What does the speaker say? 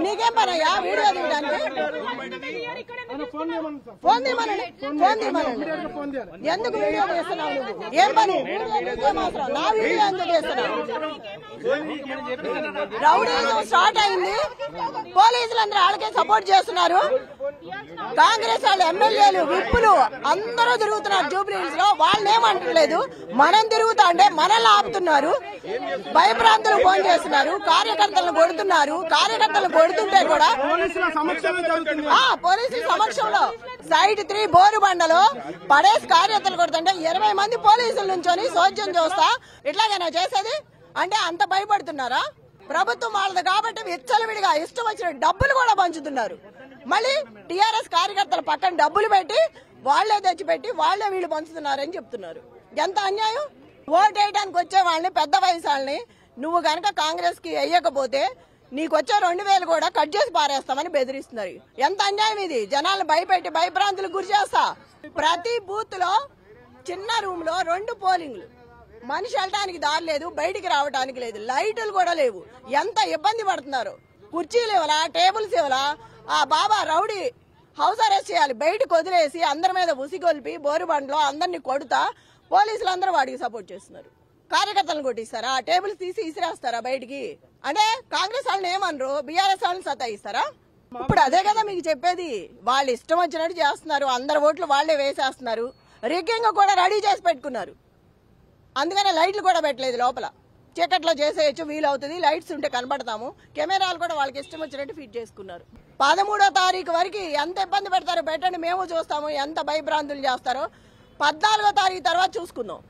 నీకేం పనయ్యా వీడియో తీయడానికి? ఫోన్ తీయమనండి. ఎందుకు వీడియో తీస్తున్నావు నువ్వు? ఏం పని? నీకేం అవసరం? నా వీడియో ఎందుకు తీస్తున్నావు? రౌడీజం స్టార్ట్ అయింది. పోలీసులందరూ వాళ్ళకే సపోర్ట్ చేస్తున్నారు. కాంగ్రెస్ వాళ్ళు ఎమ్మెల్యేలు విప్పులు అందరూ తిరుగుతున్నారు జూబ్లీ హిల్స్ లో. వాళ్ళని ఏమంటలేదు. మనం తిరుగుతా అంటే మనల్ని ఆపుతున్నారు. భయభ్రాంతులు ఫోన్ చేస్తున్నారు. కార్యకర్తలను కొడుతున్నారు. కార్యకర్తలు కొడుతుంటే కూడా పోలీసుల సమక్షంలో సైట్ 3 బోరుబండలో పడేసి కార్యకర్తలు కొడుతుంటే 20 మంది పోలీసుల నుంచొని సోద్యం చూస్తా ఇట్లాగైనా చేసేది అంటే అంత భయపడుతున్నారా? ప్రభుత్వం వాళ్ళది కాబట్టి విచ్చలవిడిగా ఇష్టం వచ్చిన డబ్బులు కూడా పంచుతున్నారు. మళ్ళీ టీఆర్ఎస్ కార్యకర్తల పక్కన డబ్బులు పెట్టి వాళ్లే తెచ్చిపెట్టి వాళ్లే వీళ్ళు పంచుతున్నారని చెప్తున్నారు. ఎంత అన్యాయం! ఓటు వేయడానికి వచ్చే వాళ్ళని, పెద్ద వయసు వాళ్ళని నువ్వు గనక కాంగ్రెస్ కి వేయకపోతే నీకొచ్చే 2000 కూడా కట్ చేసి పారేస్తామని బెదిరిస్తున్నారు. ఎంత అన్యాయం ఇది! జనాలను భయపెట్టి భయభ్రాంతులకు గురి చేస్తా. ప్రతి బూత్ లో చిన్న రూమ్ లో 2 పోలింగ్లు. మనిషి వెళ్ళడానికి దారి లేదు, బయటికి రావడానికి లేదు, లైట్లు కూడా లేవు. ఎంత ఇబ్బంది పడుతున్నారు. కుర్చీలు ఇవ్వలా, టేబుల్స్ ఇవ్వలా. ఆ బాబా రౌడీ హౌస్ అరెస్ట్ చేయాలి, బయటకు వదిలేసి అందరి మీద ఉసిగొల్పి బోరుబండ్లో అందరినీ కొడుతా పోలీసులు అందరూ వాడికి సపోర్ట్ చేస్తున్నారు. కార్యకర్తలను కొట్టిస్తారా? టేబుల్స్ తీసి ఇసిరేస్తారా బయటికి? అంటే కాంగ్రెస్ వాళ్ళని ఏమనరు, బీఆర్ఎస్ వాళ్ళని సతాయిస్తారా? ఇప్పుడు అదే కదా మీకు చెప్పేది. వాళ్ళు ఇష్టం వచ్చినట్టు చేస్తున్నారు. అందరు ఓట్లు వాళ్లే వేసేస్తున్నారు. రిగ్గింగ్ కూడా రెడీ చేసి పెట్టుకున్నారు. అందుకనే లైట్లు కూడా పెట్టలేదు. లోపల చీకట్లో చేసేయచ్చు, వీలవుతుంది. లైట్స్ ఉంటే కనబడతాము. కెమెరాలు కూడా వాళ్ళకి ఇష్టం వచ్చినట్టు ఫిట్ చేసుకున్నారు. 13వ తారీఖు వరకు ఎంత ఇబ్బంది పెడతారో పెట్టండి, మేము చూస్తాము. ఎంత భయభ్రాంతులు చేస్తారో 14వ తారీఖు తర్వాత చూసుకుందాం.